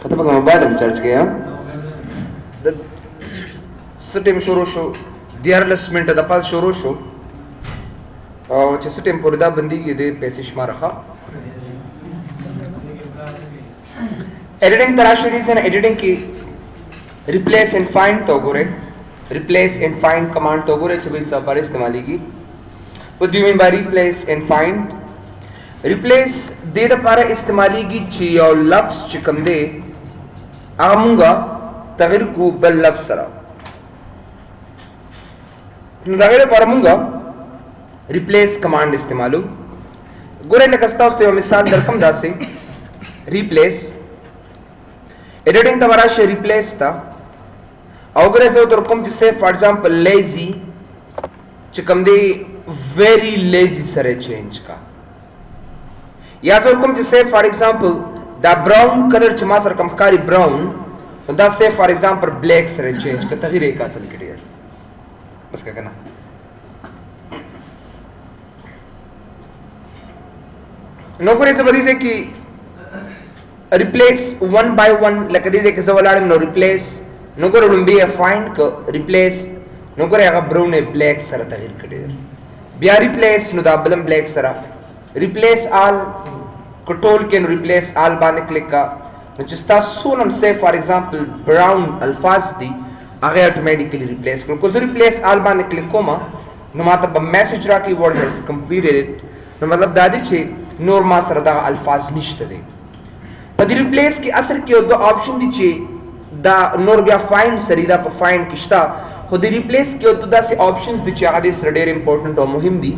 خطه په موبایل هم چارج کړئ د سټیم شروع شو 14 منټه د پاس شروع شو او چې سټیم پورې دا بنديږي د پیسې شمار ښه एडिटिंग तराशे दीजिए ना एडिटिंग की रिप्लेस एंड फाइंड तो गुरे रिप्लेस एंड फाइंड कमांड तो गुरे चुबई सब पर इस्तेमाल की what do you mean by replace and find replace दे द पारा इस्तेमाली की ची और लफ्ज चिकम दे आमुंगा तगैर को बल लफ्ज सरा नदागरे पारा मुंगा रिप्लेस कमांड इस्तेमालू गुरे लगस्ता उस पे मिसाल दरकम दासे रिप्लेस एडिटिंग तवारा शे रिप्लेस था अगर ऐसे तो रकम जिससे फॉर एग्जांपल लेजी चिकम दे वेरी लेजी सरे चेंज का या सो रकम जिससे for example the brown colour चमा सर कम कारी ब्राउन द से फॉर एग्जांपल ब्लैक सरे चेंज का तगीर एक असल क्लियर बस क्या करना नौकरी से बड़ी से कि replace one by one like this ek zawaladim no replace no gore lumbi find ko replace no gore aga brown e black sara tagir kadir biya replace no da balam black sara replace all control can replace all bane click ka no just sunam say for example brown alfaz di aga automatically replace ko replace all bane click koma no matlab message ra ki word has completed no matlab dadi che norma sara da alfaz nishte de पदी रिप्लेस की असर के दो ऑप्शन दीजिए दा नोर बिया फाइंड सरीदा पर फाइंड किश्ता खुद रिप्लेस के दो दा से ऑप्शंस दीजिए आगे सरेडर इंपॉर्टेंट और मुहिम दी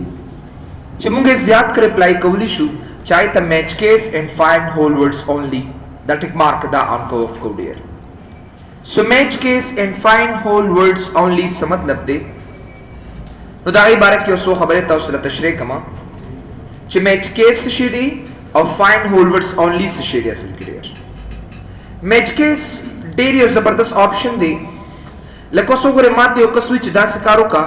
चिमुंगे ज़्यादा कर रिप्लाई कवली शु चाहे ता match case and find whole words only दा टिक मार्क दा ऑन ऑफ कोडियर सो match case and find whole words only से मतलब दे नो दा बारे के सो खबरें तौसला तशरीह कमा च मैच केस शिदी और फाइंड होल वर्ड्स ओनली से शेयर असल क्लियर मैच केस डेरी और जबरदस्त ऑप्शन दे लकोसो गुरे माते ओका स्विच दा सकारो का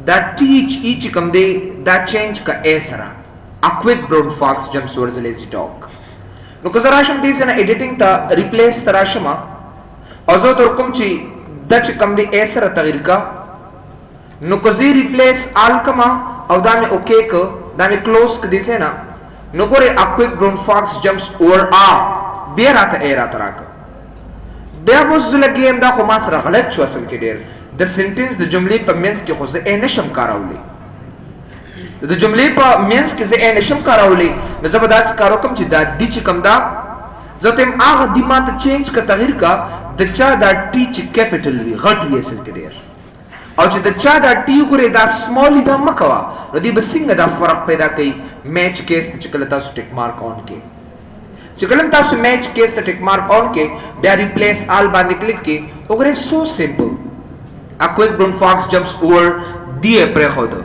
दा टीच ईच कम दे दा चेंज का एसरा a quick brown fox jumps towards a lazy dog नो कजराशम दे से ना एडिटिंग ता रिप्लेस तराशमा अजो तो रकम ची दच कम दे एसरा तगीर का नो कजी रिप्लेस आल कमा और दा में ओके को दा में क्लोज क दे से ना no gore a quick brown fox jumps over a berata era taraka da bozla game da khoma sara ghalat chu asal ke der the sentence the jumle pa mens ke khoze e nasham karawli the jumle pa mens ke ze e nasham karawli no zabdas karo kam chi da di chi kam da zatem agha dimat change ka tagir ka the cha da t chi capital ri ghat wi asal ke der او چې د چا دا ټي ګورې دا سمال دا مکوا نو دی بسنګ دا فرق پیدا کوي میچ کیس ته کله تاسو ټیک مارک اون کې چې کله تاسو میچ کیس ته ټیک مارک اون کې بیا ریپلیس آل باندې کلیک کې وګورئ سو سمپل ا کویک براون فاکس جمپس اوور دی پر خود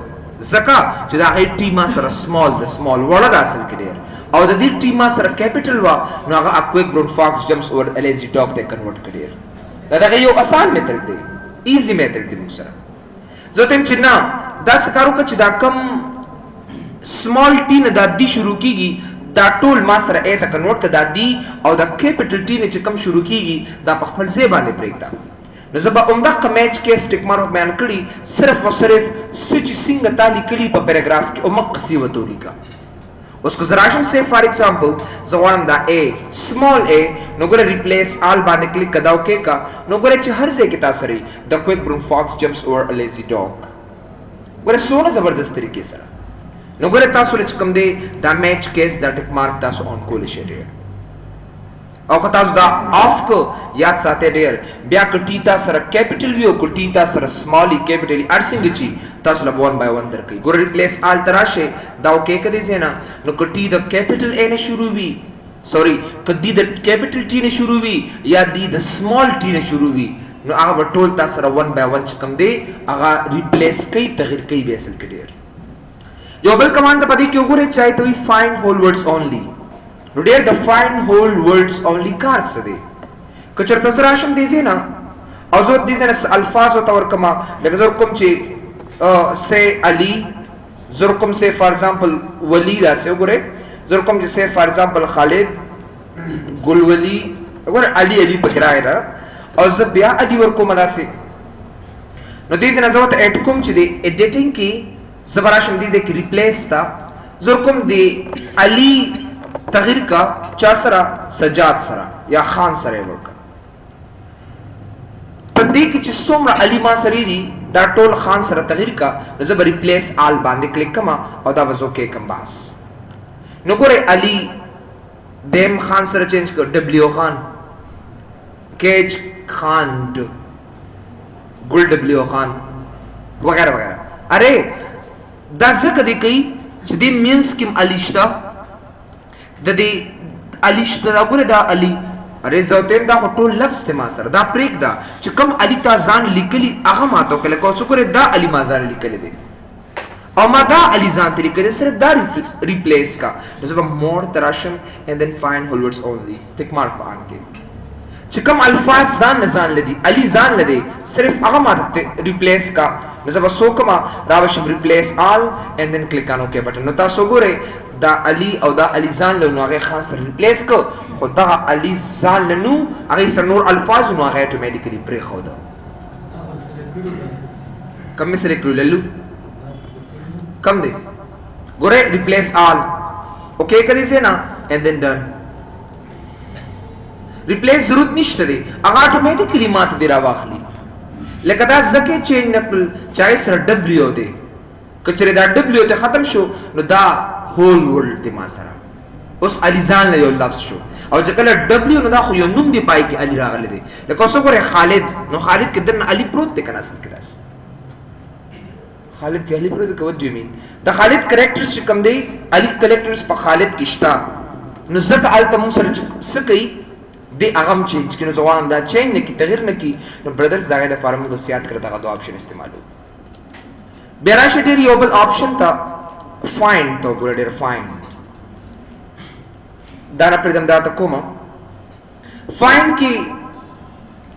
زکا چې دا هي ټي ما سره سمال د سمال وړه د اصل کې ډیر او د دې ټي ما سره کیپټل وا نو هغه ا کویک براون فاکس جمپس اوور الیزي ډاګ ته کنورټ کړي دا یو آسان میتھډ دی easy method دی موږ سره زوتم چې نه دا سکارو که چې دا کم small t نه دا دی شروع کیږي دا ټول ما سره ا ته کنورټ ته دا دی او دا کیپټل ټی نه چې کم شروع کیږي دا په خپل ځای باندې پرېږده نو زه به همدغه میچ کې سټیک مارک بیان کړي صرف او صرف سچ څنګه تا لیکلي په پیراګراف کې او مقصي وته لیکه اوس کو زراشم سے فار ایگزامپل زه غواړم دا a small a نو ګره ریپلیس آل باندې کلیک کداو کې کا نو ګره چې هر ځای کې تاسو لري د کویک براون فاکس جمپس اوور ا لیزي ډاګ ګره سونه زبردست طریقې سره نو ګره تاسو لچ کم دی دا میچ کیس دا ټیک مارک تاسو اون کول شي او که تاسو دا آف کو یاد ساتئ ډیر بیا که ټی تاسو سره کیپټل ویو کو ټی تاسو سره سمالي کیپټل ارسنګ چی تاسو له 1 by 1 درکې ګور ریپلیس آل تراشه دا اوکې کدي زینا نو که ټی د کیپټل ا نه شروع وی سوري کدی د کیپټل ټی نه شروع وی یا دی د سمال ټی نه شروع وی نو هغه ټول تاسو سره 1 by 1 کم دی هغه ریپلیس کوي تغیر کوي به اصل کې ډیر یو بل کمانډ په دې کې وګورئ چای ته وی فایند هول ورډز اونلی نو ډیر د فایند هول ورډز اونلی کار څه دی کچر تاسو راشم دی زینا او زه دې زنه الفاظ او تور کما لکه زه کوم چې say Ali زرکم سے فار ایگزامپل ولی دا سے وګورئ زرکم چې say فار ایگزامپل خالد ګلولی وګوره علي په راغی را او زه بیا علي ورکوم داسې نو دې ځای نه زه ورته اډ کوم چې د ایډیټینګ کې زه به راشم دې ځای کې ریپلیس ته زه ورکوم د علي تغییر کا چا سره سجاد سره یا خان سره یې ورکړه په دې کې چې څومره علي ما سره دي دا ټول خان سره تغییر کا نو زه به ریپلیس آل باندې کلیک کوم او دا به زه اوکې کوم بس نو ګورئ علي دیم خان سره چینج کړ ډبلیو خان کیچ خان ګل ډبلیو خان وغیرہ وغیرہ اره دا ځکه دی کوي چې دې مینس کې علي شته د دې علي شته دا ګوره دا علي اره زوتیم دا ټول لفظ ته ما سره دا پریک دا چې کوم علي تا ځان لیکلي هغه ماته کله کو څو ګوره دا علي ما ځان لیکلي دی او ما دا علي ځان ته لیکلي صرف دا ریپلیس کا نو زه مور تراشم and then find whole words only ټیک مارک باندې کې چې کوم الفاظ ځان لدی علي ځان لدی صرف هغه ماته ریپلیس کا نو زه وسو کما راوشم ریپلیس آل and then click on OK بٹن نو تاسو ګوره دا علي او دا علي ځان له نو هغه خاص ریپلیس کو خو دا علي ځان له نو هغه سره نور الفاظ نو هغه اتوماتیکلی پرې خو دا کم سره کړللو کم دی ګوره ریپلیس آل اوکے کړی سي نا and then done ریپلیس ضرورت نشته دی هغه اتوماتیکلی ماته دی را واخلي لکه دا زکه چینج نقل چای سره ډبلیو دی کچره دا ډبلیو ته ختم شو نو دا هول ورلد دی ما سره اوس علي ځان له یو لفظ شو او چې کله ډبلیو نو دا خو یو نوم دی پای کې علي راغلی دی لکه اوس وګوره خالد نو خالد کې دنه علي پروت دی کنه اصل کې داس خالد کې علي پروت دی کوم جمین دا خالد کریکټرز چې کوم دی علي کریکټرز په خالد کې شتا نو زکه الته مو سره څه کوي دی اغم چینج کینو زوام دا چینج نه کی تغییر نه کی نو برادرز دا غیر فارم کو سیات کړه دا دو آپشن استعمالو بیره شډیر یو بل آپشن تا فایند تو ګورډر فایند دا نه پردم دا ته کومه فایند کی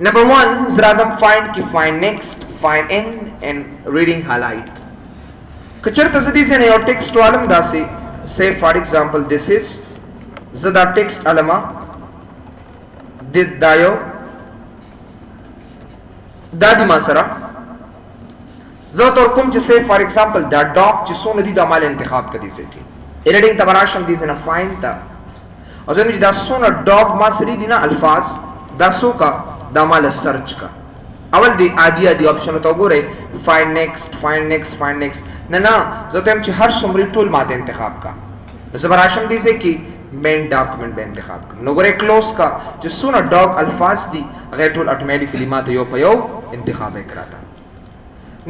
نمبر 1 زرازم فایند کی فایند نیکسٹ فایند ان اینڈ ریډینګ هایلایټ کچرته زدي سه یو ټیکسټ والم داسې say for example this is زدا ټیکسټ علما دا یو دا دی ما سره زه تور کوم چې say for example دا ډاگ چې څونه دي د مال انتخاب کړي سي کې ایډیټینګ تبراشم دي نه فایند تا او زه چې دا څونه ډاگ ما سره دي نه الفاظ دا سو کا دا مال سرچ کا اول دی عادي آپشن ته وګورئ find next نه زه ته چې هر څومره ټول ماده انتخاب کا زه براشم دي سي کې مین ډاکومنٹ به انتخاب کړم نو ګوره کلوز کا چې څونه ډاگ الفاظ دي هغه ټول اتوماتیکلی ماته یو په یو انتخاب کړاته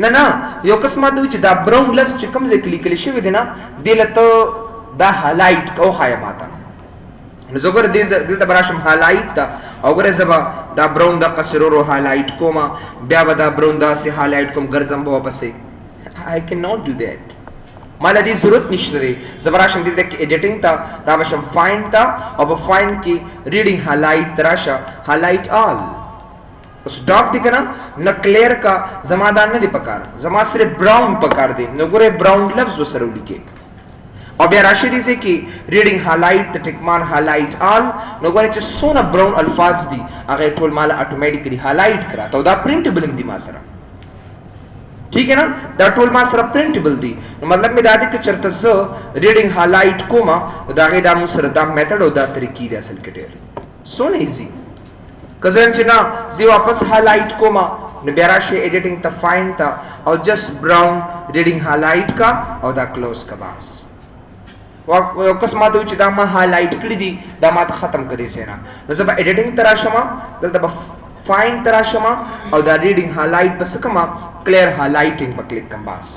نه یو قسمه دوی چې دا براون لفظ چې کوم ځای کلیک شوی دی نه دلته دا هایلایټ کو خای ماته نو زه ګوره دلته براشم هایلایټ تا او ګوره زبا دا براون دا قصرورو هایلایټ کوما بیا به دا براون دا سي هایلایټ کوم ګرځم به واپس I cannot do that مال دې ضرورت نشته دی زبراشم دې ځکه ایډیټینګ تا راوشم فایند تا او په فایند کې ریډینګ هایلایټ تراشه هایلایټ آل اوس ډاک دی کنه نو کلیر کا زمادان نه دی پکار زما صرف براون پکار دی نو ګوره براون لفظ وسره ولیکي او بیا راشي دي سي کې ریډینګ هایلایټ ته ټیکمان هایلایټ آل نو ګوره چې سونه براون الفاظ دي هغه ټول مال اتوماتیکلی هایلایټ کراته او دا پرینټبل دی ما سره ٹھیک ہے نا دا ټول ما سره پرینټبل دی نو مطلب می دا دی چې چرته زه ریډینګ هایلایټ کوما دا غي دا مو سره دا میتھډ او دا طریقې دی اصل کې ډېر سو نه ایزی کزن چې نا زی واپس هایلایټ کوما نو بیا راشي ایډیټینګ ته فایند تا او جست براون ریډینګ هایلایټ کا او دا کلوز کا باس یو قسمه دوی چې دا ما هایلایټ کړی دي دا ما ته ختم کړی سینا نو زه به ایډیټینګ ترا شمه دلته به فایند ترا شمه او دا ریډینګ هایلایټ پس کما کلیر هایلایټینګ په کلیک کوم باس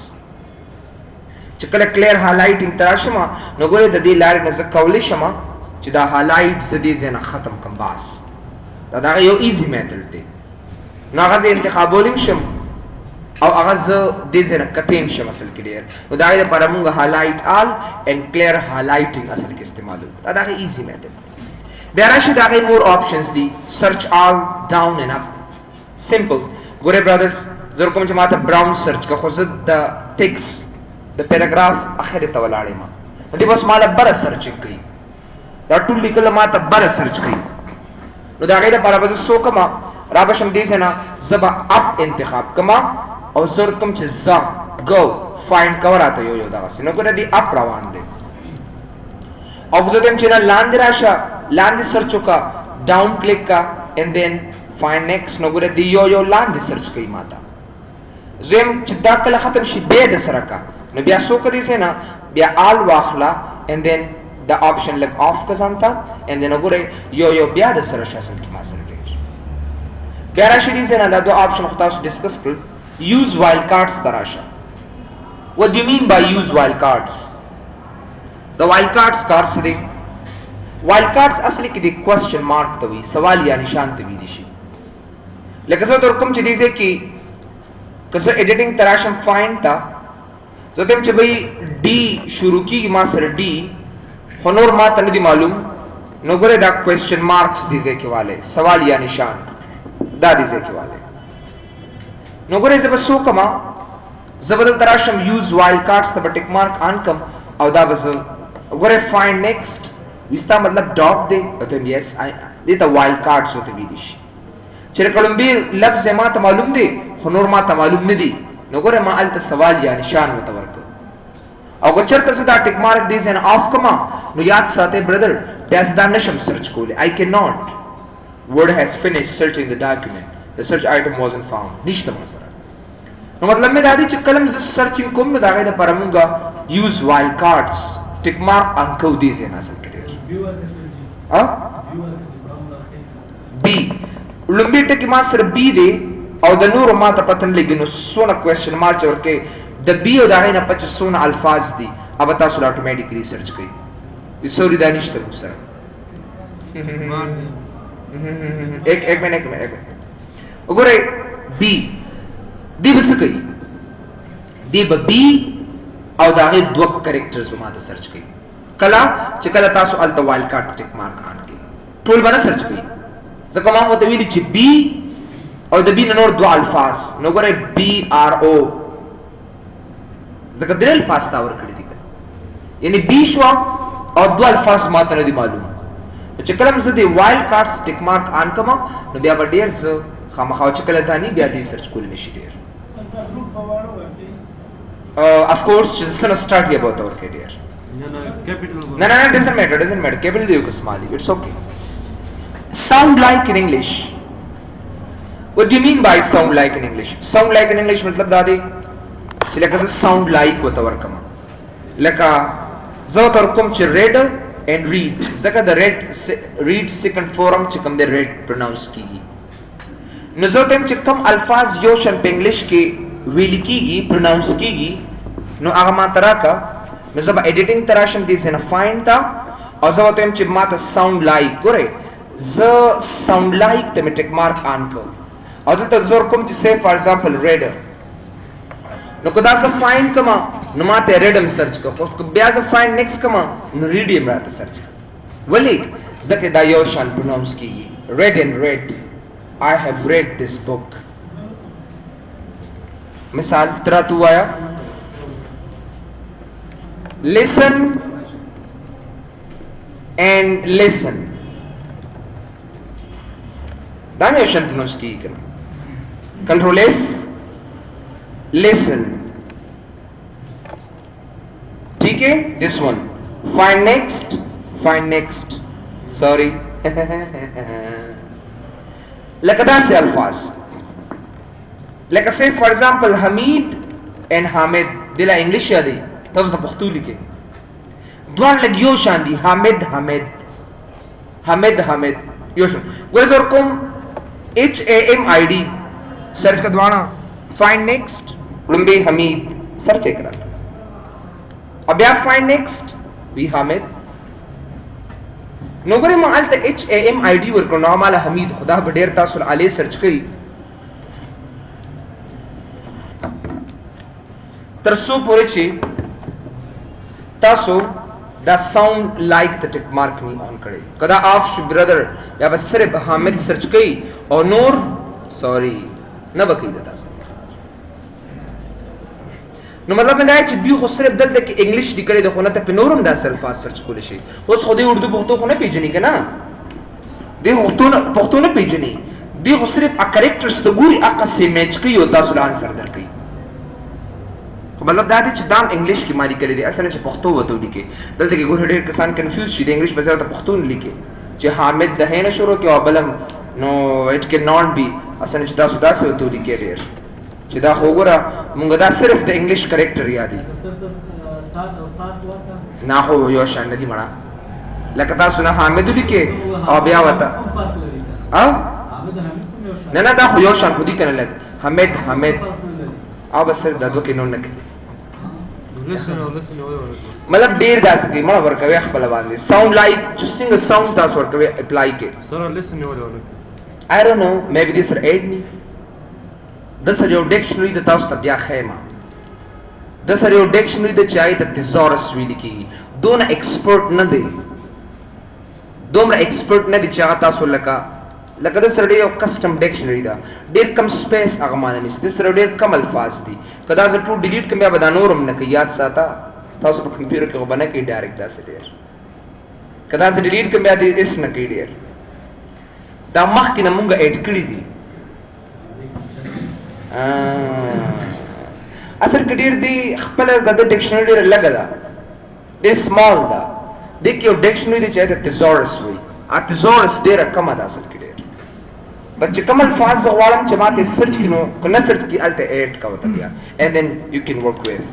چې کله کلیر هایلایټینګ ترا شمه نو ګوره د دې لارې نه زه کولی شمه چې دا هایلایټ زدي زنه ختم کوم باس دا یو ایزی میتھډ دی نو هغه انتخابولم شم او هغه زه دې زنه کټیم شم اصل کې ډیر نو دا لپاره موږ هایلایټ آل اینڈ کلیر هایلایټینګ اصل کې استعمالو دا ایزی میتھډ بیا راشي دا مور آپشنز دي سرچ آل ډاون اینڈ اپ سمپل ګوره برادرز زه کوم چې ماته براون سرچ کا خو زه د ټیکس د پیراګراف اخر ته ولاړم نو دې بس مالا بر سرچ کړی دا ټول لیکل ماته بر سرچ کړی نو دا غیر لپاره به سو کما را بشم دې سنا زبا اپ انتخاب کما او زر کوم چې ز گو فایند کوراته یو دا وسنو ګره دی اپ روان دی او زه دم چې لاندې راشه لاندې سرچ وکا ډاون کلیک کا and then find next نو ګره دی یو لاندې سرچ کوي ماته زم چې دا کله ختم شي به د سره کا نو بیا سو کدي سنا بیا آل واخلا and then the option like off کا ځانتا and then وګوره یو بیا د سره شاسن کې ما سره ډیر بیا راشي دي سنا دا دوه option خو تاسو ډیسکس کړ use wild cards تراشه what do you mean by use wild cards the wild cards کار څه دي wild cards اصلي کې د question mark ته وي سوال یا نشان ته وي دي شي لکه زه تر کوم چې دي چې کې کسه ایډیټینګ تراشم فایند تا زه تم چې بھئی डी شروع کیږي ما سره डी هنور ما ته ندي معلوم نو ګره دا کوېسچن مارکس دي ځکه والے سوال یا نشان دا دي ځکه والے نو ګره زه بسو کما زبردل تراشم یوز وایلډ کارډز ته ټیک مارک ان کم او دا بس ګره فایند نیکسٹ وستا مطلب ډاپ دی ته یس دې ته وایلډ کارډز ہوتے وی دي چې کولمبي لفظ ما ته معلوم دی هنور ما ته معلوم ندي نو ګره ما الته سوال یا نشان وتورک او که چرته صدا ټیک مارک دیز ان اف کما نو یاد ساته برادر داس دا نشم سرچ کوله I cannot word has finished searching the document the search item wasn't found نشته مسره نو مطلب مې دا دی چې کلم ز سرچینګ کوم نو دا غي د پرمونګه use wild cards ټیک مارک ان کو دیز نه اصل کې ها بی لومبي ټیک ما سره بی دی او د نور ما ته پتن لګي نو سونه کوېسچن مارک ورکه د بی او دا نه 25 الفاظ دي अब تاسو اتوماتیکلی سرچ کوي سوري دا نشته سره एक मिनट وګورئ بی دی بس کوي دی به بی او دا غي دوه کریکټرز به ماته سرچ کوي کلا چې کله تاسو الته وایلډ کارت ټیک مارک ان کې ټول باندې سرچ کوي ځکه ما وته ویلي چې بی او د بی نور دوه الفاظ نو ګورئ بی آر او ځکه درې الفاظ تا ور کړی دي یعنی بی شو او دوه الفاظ ماته نه دي معلوم چې کله مزه دی وایلډ کارت ټیک مارک ان کما نو بیا به ډیر څه خامخا چې کله دانی بیا دې سرچ کول نشي ډیر of course just gonna start here about our career no doesn't matter capital diyo kasmali it's okay sound like in English what do you mean by sound like in English matlab dadi چې لکه sound like وته ورکما لکه زو تر کوم چې read and read ځکه د read second form چې کوم د read pronounce کیږي نو زه تم چې کوم الفاظ یو شن په انګلیش کې ویل کیږي pronounce کیږي نو هغه ما تراکا نو زه به ایډیټینګ تراشم دې سن فایند تا او زه تم چې ما ته sound like ګوره زه sound like ته ټیک مارک ان کو او دلته زور کوم چې say for example read نو کدا څه فایند کما نو ماته ریډم سرچ کو خو بیا څه فایند نیکسٹ کما نو ریډیم راته سرچ ولی ځکه دا یو شان پروناونس کیږي read and read I have read this book مثال ترا تو آیا listen and listen دا یو شان پروناونس کیږي کنټرول F listen ठीक है this one find next sorry like that से अल्फाज like say for example Hamid and Hamid दिला इंग्लिश यादी तब तो पख्तू लिखे द्वार लग यो शान दी Hamid यो शान वैसे और कौन HAMID सर्च का द्वारा find next लंबे Hamid सर्च एक रहा अब या find next we Hamid नो गरे माल त HAMID ورکو نو مال حمید خدا به ډیر تاسو علی سرچ کړئ تر څو پورې چې تاسو دا ساوند لایک ته ټیک مارک نه اون کړئ کدا اف شو برادر یا بس صرف حامد سرچ کړئ او نور سوري نه بکې تاسو نو مطلب دا چې دوی خو صرف دلته کې انګلیش دی کړی د خونه ته په نورم دا الفاظ سرچ کول شي اوس خو دې اردو پښتو خو نه پیژني کنه دی پښتو نه پیژني دی خو صرف ا کریکټرز ته ګوري هغه سي میچ کوي او تاسو له انسر درکوي مطلب دا دی چې دام انګلیش کې مالي کړی دی اصل چې پښتو وته لیکي دلته کې ګور ډېر کسان کنفیوز شي د انګلیش په ځای ته پښتو لیکي چې حامد د هینه شروع کې او بلم نو اټ کین ناٹ بی اصل چې تاسو داسې وته لیکي ډېر چې دا خو ګوره مونږ دا صرف د انګلیش کریکټر یادي نه خو یو شان ندی مړه لکه تاسو نه حامد لیکي او بیا وته نه نه دا خو یو شان خو دي کنه لګ حمید او بس دا دوه کې نو نه مطلب ډیر داسې کې مړه ورکوي خپل باندې ساوند لایک چې څنګه ساوند تاسو ورکوي اپلای کې سره لیسن یو ولونه I don't know maybe this are aid me د سره یو ډکشنری د تاسو ته بیا خیمه د سره یو ډکشنری د چای ته تزورس ویل کی دون ایکسپرت نه دی دومره ایکسپرت نه دی چې هغه تاسو لکه د سره یو کسٹم ډکشنری دا ډیر کم سپیس هغه معنی نشته د سره ډیر کم الفاظ دي کدا زه ټو ډیلیټ کم بیا به دا نورم نه کوي یاد ساته تاسو په کمپیوټر کې وبنه کې ډایرکټ داسې ډیر کدا زه ډیلیټ کم بیا دې اس نه کوي ډیر دا مخکې نه مونږه اډ کړی دي اصل کې ډیر دی خپل د ډکشنری ډیر لګا دا ډیر سمال دا د یو ډکشنری دی چې د تزورس وي ا تزورس ډیر کم ده اصل کې بچ کوم الفاظ غواړم چې ماته سرچ کینو کنه سرچ کی الته اډ کا وته بیا and then you can work with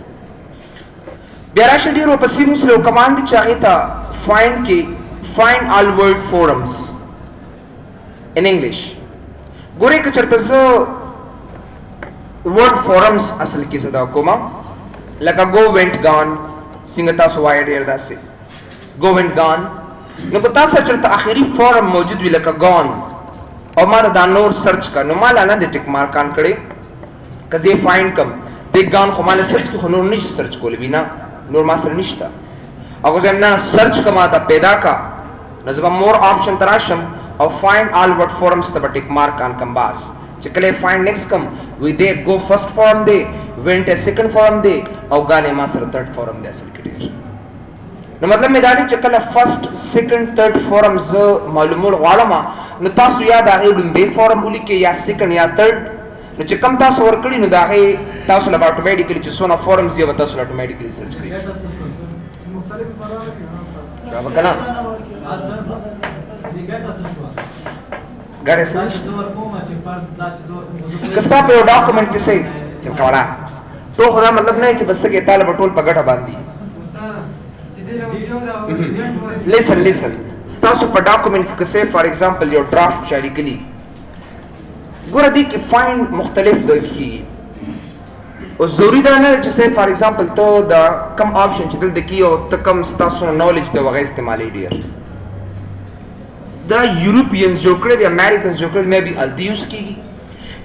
بیا راشه ډیرو په سیمو سره کمانډ چې هغه ته find all word forums in English ګوره که چرته زه word forums اصل کې صدا کومه لکه go went gone څنګه تاسو وایي ډیر داسې go went gone نو که تاسو چرته اخیری فورم موجود وي لکه gone او ما دا نور سرچ کا نو مالا نه د ټیک مارکان کړي کزه فایند کم بیگ ګان خو مال سرچ کو نور نش سرچ کول بنا نور ما سره نشتا او زم نه سرچ کما دا پیدا کا نو مور آپشن تراشم او فایند آل ورډ فورمز ته ټیک مارکان کم باس چې کله فایند نیکست کم وی دے گو فرست فورم دے وینټ ا سیکنډ فورم دے او غانې ما سره تھرد فورم دے اصل کې نو مطلب مې دا دی چې کله فرست سیکنډ تھرد فورمز معلومول غواړم نو تاسو یاد هغه لومبي فورم ولیکئ یا سیکنډ یا تھرد نو چې کم تاسو ورکړي نو دا هغه تاسو له اتوماتیکلی چې سونه فورمز یې تاسو له اتوماتیکلی سرچ کوي دا وکړه ګاډه سره کستا په یو ډاکومنټ کې سي چې کاوړه ټول خدا مطلب نه چې بس کې طالب ټول په ګټه باندې listen ستاسو په ډاکومنټ کې څه فار ایگزامپل یو ډرافټ جاری کړي ګوره دي کې فایند مختلف دي او ضروری ده نه چې څه فار ایگزامپل ته دا کم آپشن چې دلته کې او ته کم ستاسو نالج د وغه استعمالي ډیر دا یورپینز جو کړی دي امریکانز جو کړی مې بي التی یوز کیږي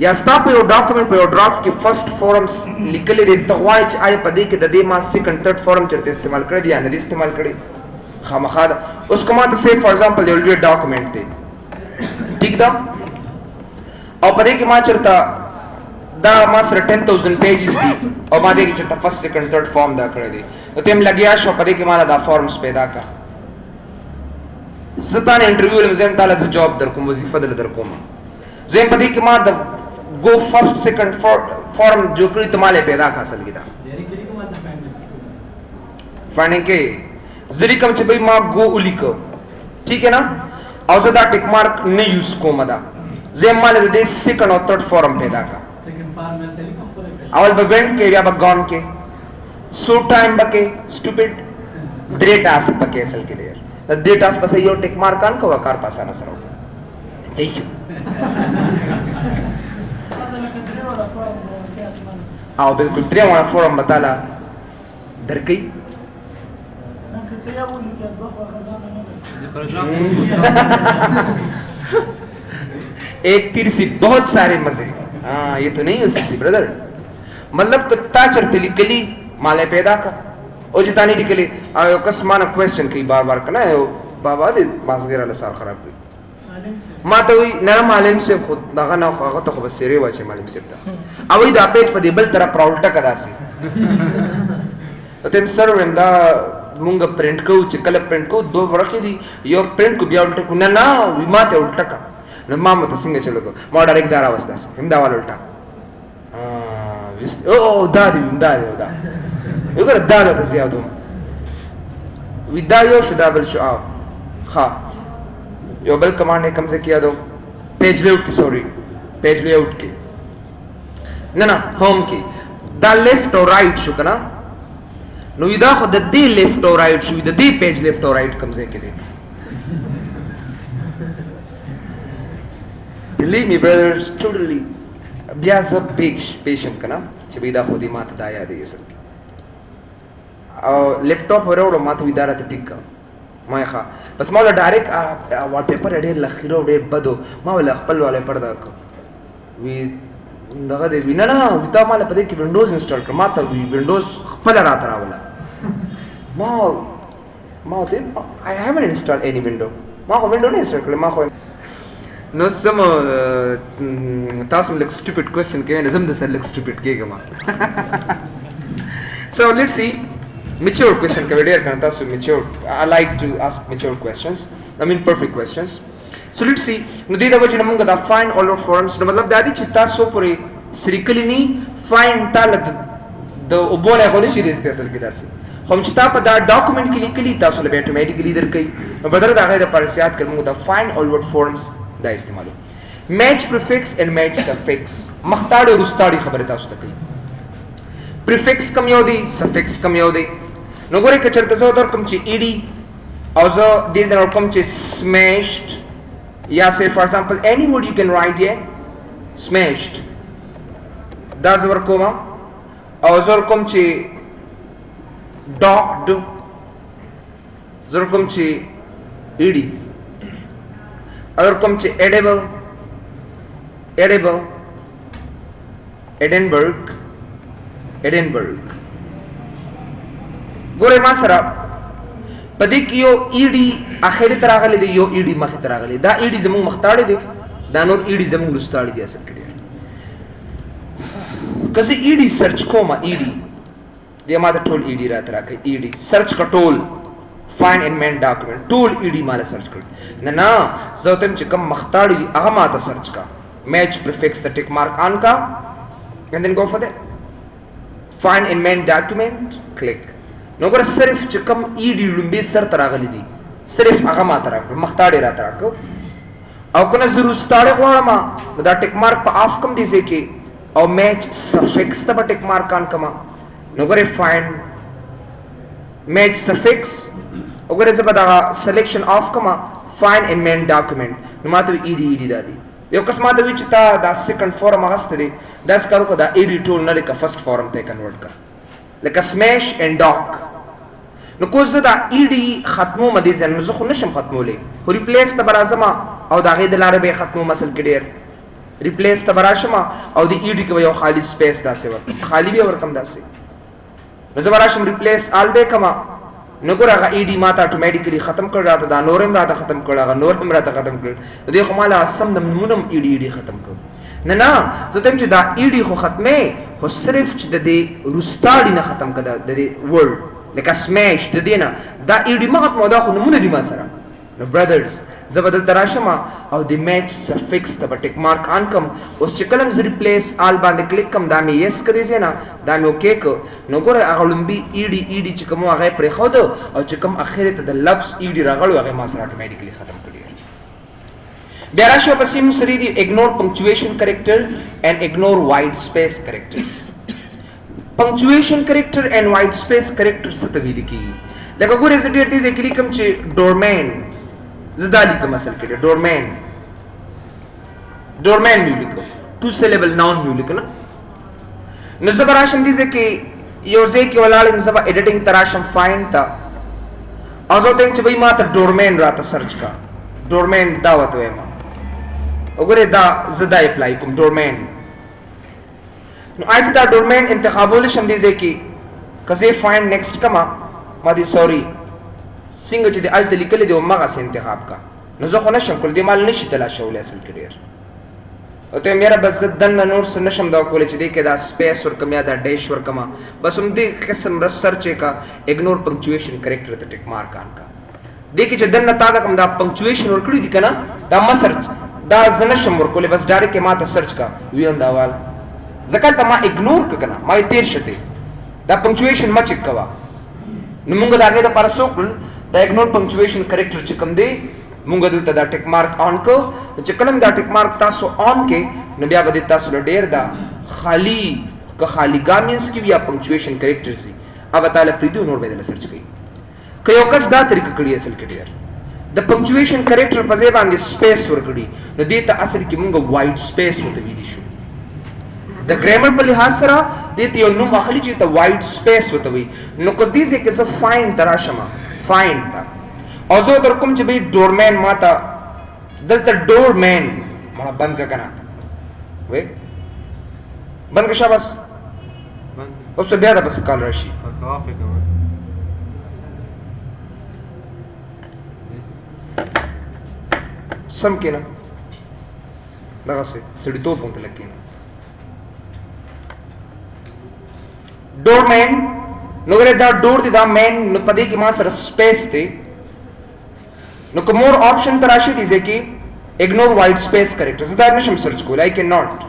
یا ستا په یو ډاکومنټ په یو ډرافټ کې فرست فورمز لیکل دي تغوای چې آی په دې کې د دې ما سیکنډ تھرد فورم چرته استعمال کړی دی یا نه استعمال کړی خامخا اس کو ماته سه فار ایگزامپل یو لوی ډاکومنټ دی ٹھیک ده او په دې کې ما چرته دا ما سره 10000 پیجز دي او ما دې کې چرته فرست سیکنډ تھرد فورم دا کړی دی نو تم لګیا شو په دې کې ما دا فورمز پیدا کا ستانه انټرویو لمزم تعالی ز جواب در کوم وظیفه دل در کوم زم په دې کې ما د گو فرست سیکنډ فورم جو کړی ته مالې پیدا کا اصل کې دا فایندینګ کې زری کوم چې به ما گو ولیکو ٹھیک ہے نا او زه دا ټیک مارک نه یوز کوم دا زم مالې د سیکنډ او تھرد فورم پیدا کا اول به وینټ کې یا به ګون کې سو ټایم بکې سټوپډ درې ټاسک بکې اصل کې ډیر د دې ټاسک پسې یو ټیک مارکان کو وکړ پاسه نه سره تھینک یو او بالکل درې وانه فورم بتاله درکې एक तीर से बहुत सारे मजे हाँ ये तो नहीं हो सकती ब्रदर मतलब कुत्ता चरते लिखली माले पैदा का ओ जितानी लिखली आयो कसमाना क्वेश्चन कई बार करना है बाबा दे मासगेरा लसार खराब हुई ما ته وی نه معلم سے خود دغه نه هغه ته خو بسری واچي معلم سے ته او دا پیج په دې بل طرف راولټه کدا سي ته سر وندا مونږ پرنٹ کوو چې کله پرنٹ کوو دوه ورقې دي یو پرنٹ کو بیا الټه کو نه وی ماته الټه کا نو ما مته څنګه چلو کو ما ډایرکټ دا راوسته هم دا وال الټه او دا دی دا یو ګر دا د زیادو وی دا یو شو دا بل شو ها یو بل کمانډ کم سے کیا دو پیج لیاؤٹ کی سوری پیج لیاؤٹ کی نه ہوم کی دا لیفٹ اور رائٹ شو کنه نو دا خو د دې لیفٹ او رائٹ شو د دې پیج لیفٹ او رائٹ کوم ځای کې دی believe me brothers totally بیا زه پیشنټ کنه چې بیا خو دې ماته دا یادې سر او لیپټاپ وروړو ماته اداره ته ټیک ما ښه بس ما له ډایرکټ وال پیپر ډېر لخیرو ډېر بدو ما ول خپل والے پردا کو وی دغه دی وینه نه وتا مال په دې کې وینډوز انسټال کړ ما ته وینډوز خپل راته راولا ما دې I haven't installed any window ما خو وینډو نه انسټال کړ ما خو نو سم تاسو لک stupid question کې نه زم د سر لک stupid کېګم so let's see mature question کې ډېر کنه تاسو mature I like to ask mature questions I mean perfect questions so let's see نو دې دا وجه موږ دا find all of forms نو مطلب دا دي چې تاسو پورې سریکلی ني find تل د وبونه غوړي شي دې اصل کې داسې خو چې تاسو دا ډاکومېنټ کې لیکلي تاسو له اتوماتیکلی درکې نو بدل دا غیر پرسیات کوم دا find all word forms دا استعمالو match prefix and match suffix مختار او رستاړي خبره تاسو ته کوي prefix کوم یو دی suffix کوم یو دی نو ګورئ که چېرته زه در کوم چې ed او زه دې ځای ور کوم چې smashed یا say for example any word you can write here smashed دا زه ور کوم او زه ور کوم چې docked زه ور کوم چې ed اگر کوم چې edible Edinburgh ګوره ما سره پدې کې یو ایډي اخري تر راغلي دی یو ایډي مخې تر راغلي دا ایډي زموږ مختاړي دی دا نور ایډي زموږ لستاړي دی اصل کې کله ایډي سرچ کوم ایډي دې ما ته ټول ایډي راته راکې ایډي سرچ کا ټول find in main document ټول ایډي مال سرچ کړ نه زه ته چې کوم مختاړي هغه ما ته سرچ کا match prefix the tick mark on ka and then go for that find in main document click نو ګور صرف چې کوم ایډي لومبي سر تراغلي دي صرف هغه ما تر مختاړي را تر کو او کنه ضرور ستاره غواړم دا ټیک مارک په اف کم دي ځکه او میچ سفکس ته ټیک مارک ان کما نو ګور فایند میچ سفکس وګوره زه به دا سلیکشن اف کما فایند ان مین ډاکومېنټ نو ماته ایډي دادي یو کس ماته وی چې تا دا سیکنډ فورم هغه دی دا څکارو کو دا ایډي ټول نه لکه فرست فورم ته کنورټ کړ لکه سمیش اینڈ ډاک نو کو زه دا ایډي ختمو مدي ځن زه خو نشم ختمولې خو ریپلیس ته برازما او دا غي د لارې به ختمو مسل کې ډیر ریپلیس ته براشما او د ایډي کې یو خالی سپیس داسې ور خالی به ورکم داسې نو زه براشم ریپلیس آل به کما نو ګور هغه ایډي ماته اتوماتیکلی ختم کړ راته دا نورم راته ختم کړ هغه نورم راته ختم کړ دې خو مال سم د مونم ایډي ختم کړ نه زه ته چې دا ایډي خو ختمه خو صرف چې د دې روستاړي نه ختم کړه د دې ورډ لکه سمیش د دې نه دا ایډي ما ختمه دا خو نمونه دي ما سره نو برادرز زه بدل تراشم او د میچ سفکس ته ټیک مارک ان کم اوس چې کلم ز ریپلیس آل باندې کلیک کم دا مې یس کړی زینا دا مې اوکې کو نو ګوره هغه لومبي ایډي چې کوم هغه پرې خو دو او چې کوم اخر ته د لفظ ایډي راغلو هغه ما سره اتوماتیکلی ختم کړی بیا راشو پسې موږ سری دی اګنور پنکچویشن کریکټر اینڈ اګنور وایډ سپیس کریکټرز پنکچویشن کریکټر اینڈ وایډ سپیس کریکټر څه ته ویل کیږي لکه ګوره زه ډېر دې کې کوم چې ډورمین زدالی کوم اصل کې ډورمین مې لیکو ټو سیلیبل ناون مې لیکو نو زه براشم دې ځکه یو ځای کې ولاړم زه به ایډیټینګ تراشم فایند تا او زه ته چې وای ما ته ډورمین راته سرچ کا ډورمین دا وته وایم وګوره دا زدا اپلای کوم ډورمین نو ایسه دا ډورمین انتخابول شم دې ځکه کزه فایند نیکسټ کما ما دي سوري څنګه چې د الته لیکل دي او مغه سه انتخاب کا نو زه خو نشم کول دې مال نشي تلاشولې اصل کې ډیر او ته میرا بس دن نور سنشم دا کولې چې دې کې دا سپیس ورکم یا دا ډیش ورکم بس هم دې قسم ریسرچ کا اګنور پنکچویشن کریکټر ته ټیک مارک آن کا دې کې چې دن تا دا کوم دا پنکچویشن ورکړي دي کنه دا ما سرچ دا زنشم ورکولې بس ډایرکټ ما ته سرچ کا ویون دا وال زکات ما اګنور ک کنه ما تیر شته دا پنکچویشن ما چک کوا نو موږ دا غي دا پر سوکل دا اګنور پنکچویشن کریکټر چې کوم دی موږ دلته دا ټیک مارک آن کو چې کلم دا ټیک مارک تاسو آن کې نو بیا به تاسو ډیر دا خالی که خالی ګامینز کې بیا پنکچویشن کریکټرز دي اوبه تعالی پریدو نور به سرچ کوي که یو کس دا طریقه کړی اصل کې ډیر د پنکچویشن کریکټر په ځای باندې سپیس ورکړي نو دې ته اصل کې موږ وایټ سپیس وته ویلی شو د ګرامر په لحاظ سره دې ته یو نوم اخلي چې ته وایټ سپیس وته وي نو کو دې ځکه څه فاین تراشمه فاین تا او زه در کوم چې به ډورمین ماته دلته ډورمین مړه بند کا کنه وې بند کا شاباس اوس بیا دا بس کال راشي سم کېنه دغه څه سړی توپ مونته لکېنه ډورمین نو ګره دا ډور دی دا مین نو پدې کې ما سره سپیس دی نو کوم اور آپشن تراشي دي ځکه اګنور وایټ سپیس کریکټر زه دا نشم سرچ کول آی کین ناٹ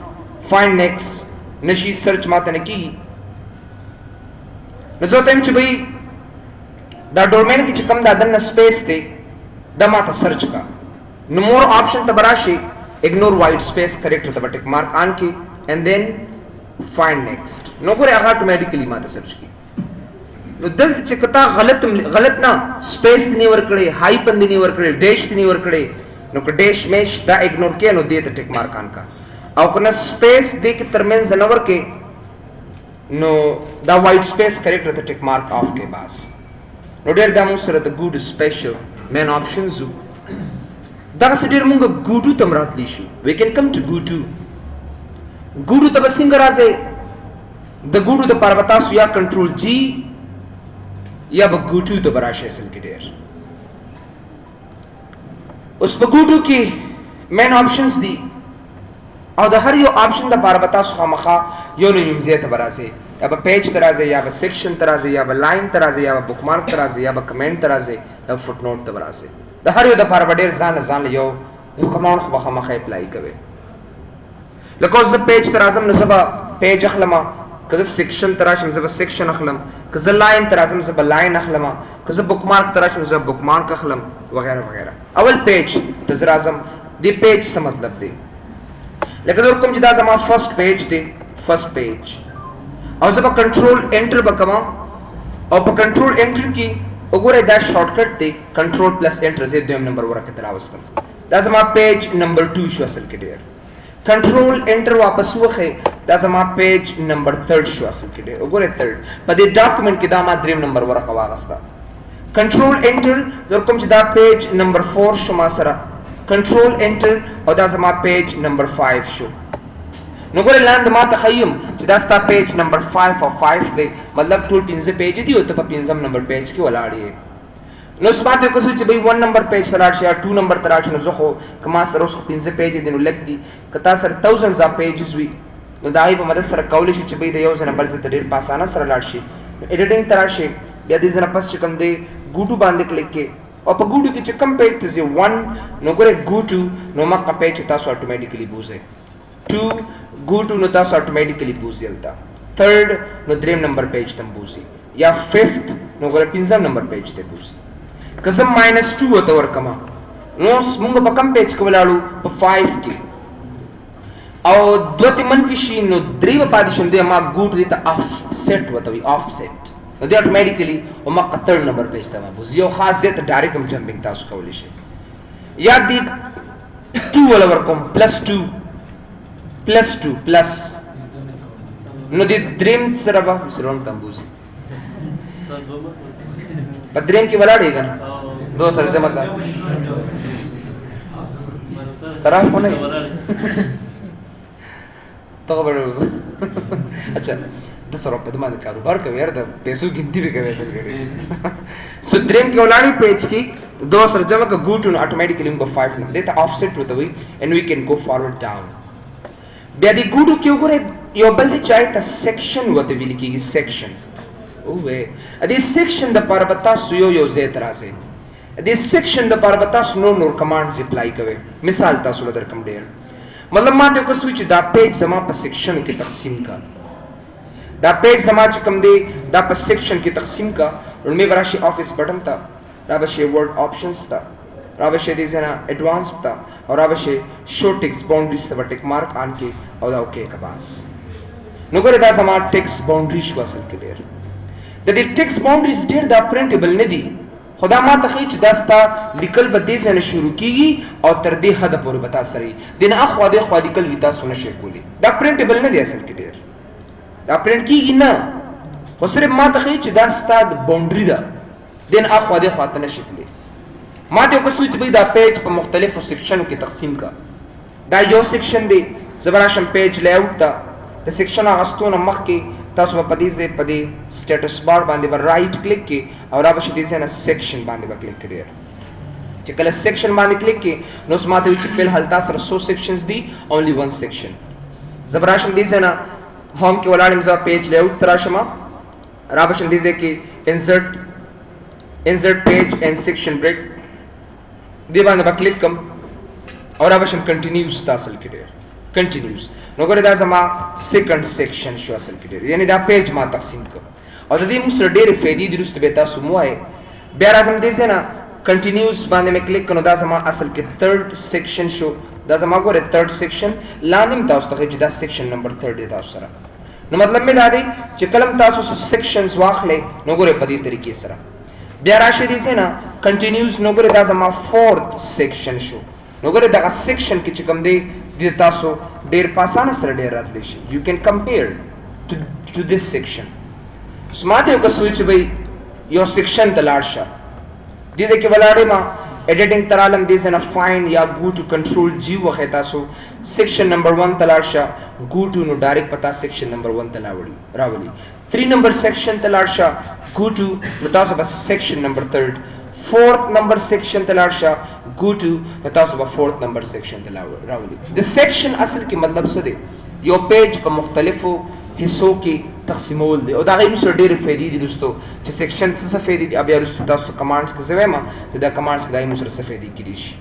فایند نیکسٹ نشي سرچ ماته نه کی نو زه ته چې بھئی دا ډومین کې چې کوم دا دنه سپیس دی دا ماته سرچ کا نو مور آپشن ته براشي اګنور وایټ سپیس کریکټر ته ټیک مارک آن کی اینڈ دین فایند نیکسٹ نو ګره هغه اتوماتیکلی ماته سرچ کی نو دلته چې کتا غلط نه سپیس دی ور کړې هایپن دی ور کړې ډیش دی ور کړې نو که ډیش میش دا اګنور کې نو دې ته ټیک مارک آن کا او کنه سپیس دې کې ترمنځ نور کې نو دا وایټ سپیس کریکټر ته ټیک مارک آف کې باس نو ډېر دا مو سره د ګوډ سپیشل مین آپشنز دا څه ډېر مونږ ګوډو تم راتلی شو وی کین کم ټو ګوډو ته بسنګ راځي د ګوډو د پربتا سو یا کنټرول جی یا به ګوټو ته براشه اصل کې ډېر اوس په ګوټو کې مین آپشنز دي او د هر یو آپشن د پاره بتا سو مخه یو نیم زیات برازي یا به پیج ترازه یا به سیکشن ترازه یا به لاین ترازه یا به بک مارک ترازه یا به کمنٹ ترازه یا فوت نوٹ ترازه د هر یو د پاره ډېر ځان یو کماون خو مخه اپلای کوي لکه اوس پیج ترازم نو زبا پیج اخلمه که سیکشن تراشم زبا سیکشن اخلم که لاین ترازم زبا لاین اخلم که بک مارک تراشم زبا بک مارک اخلم وغیرہ وغیرہ اول پیج تزرازم دی پیج څه مطلب دی لکه زه کوم چې دا زما فرست پیج دی فرست پیج او زه په کنټرول انټر وکما او په کنټرول انټر کې وګوره دا شارټ کټ دی کنټرول پلس انټر زه دویم نمبر ورکه تراوستم دا زما پیج نمبر 2 شو اصل کې ډیر کنټرول انټر واپس وخه دا زما پیج نمبر 3 شو اصل کې ډیر وګوره 3 په دې ډاکومېنټ کې دا ما دریم نمبر ورکه واغستا کنټرول انټر زه کوم چې دا پیج نمبر 4 شو ما سره کنټرول انټر او دا زما پیج نمبر 5 شو نو ګورې لاندې ما ته خیم چې دا ستا پیج نمبر 5 او 5 دی مطلب ټول 15 پیج دي او ته په 15 نمبر پیج کې ولاړ یې نو سمات یو کوڅه چې به 1 نمبر پیج سره راشي یا 2 نمبر ته راشي نو زه خو کما سره اوس 15 پیج دي نو لګ دي کتا سره thousands of pages وي نو دا یې په مدد سره کولای شي چې به د یو ځنه بل څه ډېر په اسانه سره لاړ شي ایډیټینګ ته راشي بیا دې ځنه پس چې کوم دی ګوټو باندې کلیک کې او په ګوټو کې چې کم پیج ته ځي 1 نو ګوره ګوټو نو مکه پیج تاسو اتوماتیکلی بوزئ 2 ګوټو نو تاسو اتوماتیکلی بوزئ التا 3 نو دریم نمبر پیج تم بوزئ یا 5 نو ګوره 15 نمبر پیج ته بوزئ کزم -2 وته ورکما نو موږ په کم پیج کې ولاړو په 5 کې او دوته منفي شي نو درې په پادشن دی ما ګوټ دې ته اف سیټ وته وي اف سیټ نو دی اتوماتیکلی او ما 3 نمبر پیج ته ما بوزي او خاص ځای ته ډایرکټ هم جمپینګ تاسو کولی شئ یا دی 2 ولا ورکوم +2 پلس نو دی دریم سره به سروم تم بوزي په دریم کې ولاړې کنه دو سره جمع کړه سره کو نه تو بڑو اچھا 10 روپے د باندې کاروبار کوي یار د پیسو ګنتی به کوي اصل کې سو دریم کې ولاړې پیج کې دو سره جمع کا ګوټ نو اتوماتیکلی موږ 5 نو دته افسیټ وته وي and we can go forward down بیا د ګوډو کې وګورئ یو بل دی چې هغې ته سیکشن ورته ویل کېږي سیکشن اووې دې سیکشن دپاره به تاسو یو ځای ته راځئ دې سیکشن دپاره به تاسو نور کمانډز اپلای کوئ مثال تاسو له درکم ډېر مطلب ما ته یو کس وایي چې دا پیج زما په سیکشنو کې تقسیم کا دا پیج زما چې کوم دی دا په سیکشن کې تقسیم کا لومړی به راشي آفیس بټن ته را به شي ورډ آپشنز ته را به شي دې ځای نه ایډوانس ته او را به شي شو ټیکس باونډریز ته به ټیک مارک آن کې او دا اوکې که بس نو ګورې دا زما ټیکس باونډري شو اصل کې ډېر د دې ټیکس باونډریز ډېر دا پرنټیبل نه دي خو دا ما ته ښیي چې دا ستا لیکل به دې ځای نه شروع کېږي او تر دې حده پورې به تا سره وي دې نه اخوا دېخوا لیکل وي تاسو نه شئ کولی دا پرنټیبل نه دی اصل کې ډېر دا پرنټ کېږي نه خو صرف ما ته ښیي چې دا ستا د باونډري ده دې نه اخوا دېخوا ته نه شي تللی ما ته یو کس وایي چې بھائی دا پیج په مختلفو سیکشنو کې تقسیم کا دا یو سیکشن دی زه به راشم پیج لیاوټ ته د سیکشن اخیستو نه مخکې تاسو به په دې ځای په دې سټیټس بار باندې به رایټ کلیک کې او را به شي دې ځای نه سیکشن باندې به کلیک کړئ چې کله سیکشن باندې کلیک کې نو اوس ما ته وایي چې فی الحال تا سره څو سیکشنز دي اونلی ون سیکشن زه به راشم دې ځای نه هوم کې ولاړ یم زه پیج لیاوټ ته راشم را به شم دې ځای کې انسرټ پیج اینڈ سیکشن بریک دې باندې به کلیک کړم او را به شم کنټینیوز ته اصل کې ډېر کنټینیوز نو ګورئ دا زما سیکنډ سیکشن شو اصل کې ډېر یعنې دا پیج ما تقسیم کړ او د دې موږ سره ډېرې فایدې دي وروسته به تاسو مو وایئ بیا راځم دې ځای نه کنټینیوز باندې مې کلیک کړ نو دا زما اصل کې تھرډ سیکشن شو دا زما ګورئ تھرډ سیکشن لاندې مې تاسو ته ښیي چې دا سیکشن نمبر 3 دی تاسو سره نو مطلب مې دا دی چې کله هم تاسو سیکشنز واخلئ نو ګورئ په دې طریقې سره بیا راشئ دې ځای نه کنټینیوز نو ګورئ دا زما 4th سیکشن شو نو ګورئ دغه سیکشن کې چې کوم دی دې تاسو ډېر په اسانه سره ډېر راتلی شي یو کین کمپیر ټو دس سیکشن اوس ما ته یو کس وایي چې بھائی یو سیکشن ته لاړ شه دې ځای کې ولاړ یم ایډیټینګ ته رالم دې ځای نه فایند یا ګو ټو کنټرول جی وښی تاسو سیکشن نمبر 1 ته لاړ شه ګو ټو نو ډایرکټ پتا سیکشن نمبر 1 ته راولي 3 نمبر سیکشن ته لاړ شه ګو ټو نو تاسو بس سیکشن نمبر 3 4th نمبر سیکشن ته لاړ شه ګو ټو نو تاسو به 4th نمبر سیکشن ته راولي د سیکشن اصل کې مطلب څه دی یو پیج په مختلفو حصو کې تقسیمول دی او د هغې وروسته ډېرې فایدې دي وروستو چې سیکشن څه فایدې دي بیا وروستو تاسو کمانډس کې زه وایم چې دا کمانډس کې د هغې سره څه فایدې کېدای شي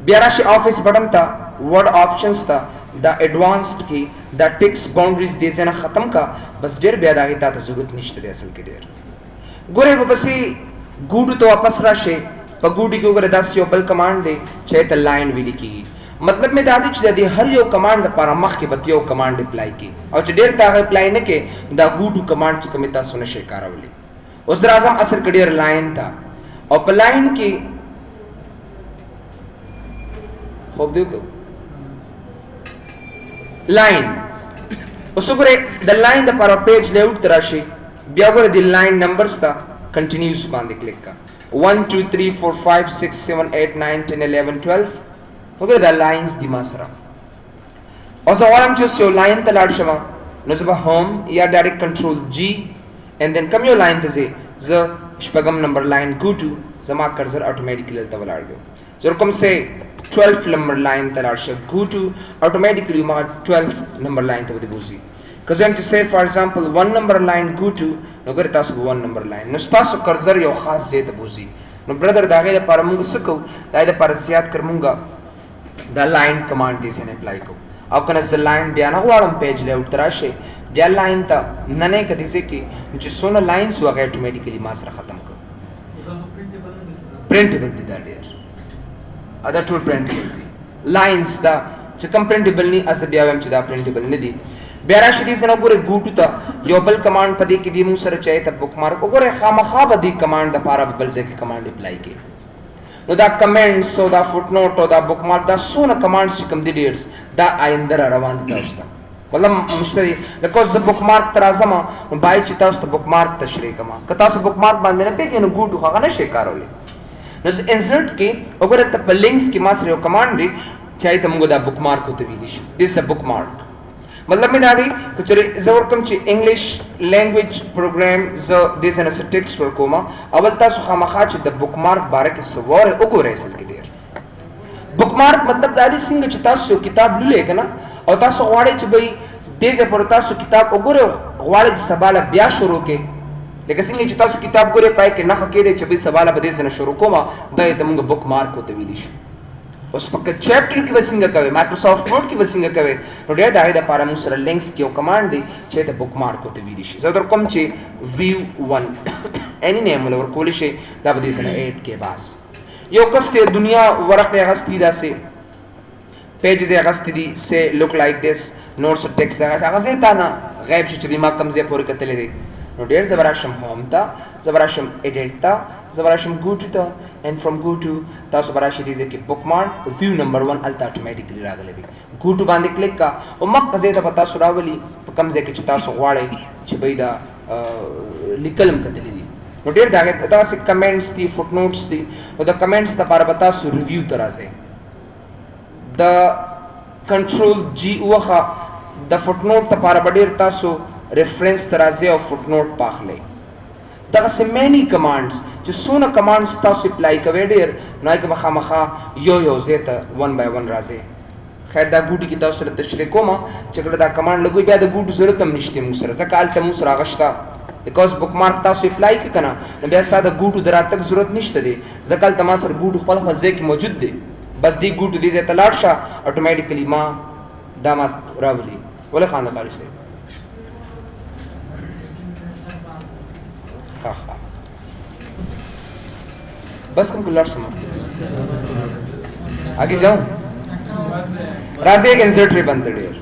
بیا راشي آفیس بټن ته ورډ آپشنز ته دا ایډوانسډ کې دا ټیکس باونډریز دې ځای نه ختم کا بس ډېر بیا د هغې تا ته ضرورت نشته دی اصل کې ډېر ګورئ ورپسې ګوډو ته واپس راشئ په ګوډي کې وګورئ داسې یو بل کمانډ دی چې هغې ته لاین ویلې کېږي مطلب مې دا دی چې د دې هر یو کمانډ دپاره مخکې به یو کمانډ اپلای کړي او چې ډېر ته هغه اپلای نه کړې دا ګوډو کمانډ چې کومې تاسو نه شئ کارولی اوس راځم اصل کې ډېر لاین ته او په لاین کې خوب دی وکړو لاین اوس وګورئ د لاین دپاره پیج لیاوټ ته راشئ بیا وګورئ د لاین نمبرز ته کنټینیوز باندې کلیک کا 1 2 3 4 5 6 7 8 9 10 11 12 وګورئ دا لاینز دي ما سره او زه غواړم چې اوس یو لاین ته لاړ شم نو زه به هوم یا ډایرکټ کنټرول جی اینډ دین کوم یو لاین ته ځې زه شپږم نمبر لاین ګو ټو زما کرزر اټومیټیکلی هلته ولاړ دی زه کوم سه 12 نمبر لاین ته لاړ شه ګو ټو اټومیټیکلی ما 12 نمبر لاین ته به بوزي که زه هم چې سه فار ایگزامپل 1 نمبر لاین ګو ټو نو ګورئ تاسو به 1 نمبر لاین نو ستاسو کرزر یو خاص ځای ته بوزي نو برادر د هغې دپاره مونږ څه کوو د هغې دپاره زیات کر مونږ دا لاین کمانډ دې ځای نه اپلای کوو او که نه زه لاین بیا نه غواړم پیج لیاوټ ته راشئ بیا لاین ته نننی که دې ځای کې نو چې څونه لاینز وو هغه اټومیټیکلی ما سره ختم کړو پرنټیبل دي دا ډېر دا ټول پرنټیبل دي لاینز دا چې کوم پرنټیبل نه زه بیا وایم چې دا پرنټیبل نه دي بیا راشئ دې ځای نه وګورئ ګوټو ته یو بل کمانډ په دې کې دې مونږ سره چایي ته بک مارک وګورئ خامخا به دې کمانډ دپاره به بل ځای کې کمانډ اپلای کړي نو دا کمنټس او دا فوټ نوټ او دا بک مارک دا څونه کمانډس چې کوم دي ډېرس دا آینده را روان دي تاسو ته مطلب مشته دي لکه اوس زه بک مارک ته راځم نو باید چې تاسو ته بک مارک تشریح کړم که تاسو بک مارک باندې نه پوهېږئ نو ګوټو خو هغه نه شئ کارولی نو زه انسرټ کې وګوره ته په لینکس کې ما سره یو کمانډ دی چې هغې ته موږ دا بک مارک ورته ویلی شو دس ا بک مارک مطلب مې دا دی که چېرې زه ورکړم چې انګلیش لینګویج پروګرام زه دې ځای نه څه ټیکسټ ورکوم اول تاسو خامخا چې د بک مارک باره کې څه وګورئ اصل کې ډېر بک مارک مطلب دا دی څنګه چې تاسو یو کتاب لولئ که نه او تاسو غواړئ چې بھئی دې ځای پورې تاسو کتاب وګورئ غواړئ چې سبا له بیا شروع کړئ لکه څنګه چې تاسو کتاب ګورئ پای کې نښه کېدی چې بھئی سبا له به دې ځای نه شروع کومه دا یې ته موږ بک مارک ورته ویلی شو اوس په چیپټر کې به څنګه کوئ مایکروسافټ ورډ کې به څنګه کوئ نو ډېر د هغې دپاره موږ سره لینکس کې یو کمانډ دی چې ته بک مارک ورته ویلی شي زه در کوم چې ویو 1 any name ول ورکولی شي دا به دې سره ایډ کې باس یو کس ته دنیا ورق یې اخیستي داسې پیجز یې اخیستي دي say look like this نوټس ټیکس هغه ځای ته نه غیب شي چې ما کوم ځای پورې کتلی دی نو ډېر زه به راشم هوم ته زه به راشم ایډیټ ته زه به راشم ګوټو ته and from ګوټو تاسو به راشئ دې ځای کې بک مارک ویو نمبر 1 هلته اټومیټیکلی راغلی دی ګوټو باندې کلیک کا او مخکې ځای ته به تاسو راولي په کوم ځای کې چې تاسو غواړئ چې بھئی دا لیکل هم کتلی دي نو ډېر د هغې داسې کمنټس دي فوټ نوټس دي نو د کمنټس دپاره به تاسو ریویو ته راځئ د کنټرول جی وخه د فوټ نوټ دپاره به ډېر تاسو ریفرنس ته راځئ او فوټ نوټ پاخلئ دغسې مینی کمانډس چې څونه کمانډس تاسو اپلای کوئ ډېر نو هغې کې به خامخا یو یو ځای ته 1 by 1 راځئ خیر دا ګوټو کې تاسو سره تشریح کوم چې کله دا کمانډ لګوئ بیا د ګوټو ضرورت هم نشته موږ سره ځکه هلته موږ سره هغه شته بیکاز بک مارک تاسو اپلای کړئ که نه نو بیا ستا د ګوټو د راتګ ضرورت نشته دی ځکه هلته ما سره ګوټو خپل خپل ځای کې موجود دی بس دې ګوټو دې ځای ته لاړ شه اټومیټیکلی ما دا ما راولي ولې خان قاري صاحب बस हमको लड़ सुनो आगे जाऊं राजे एक इंसर्ट रे बनते डेर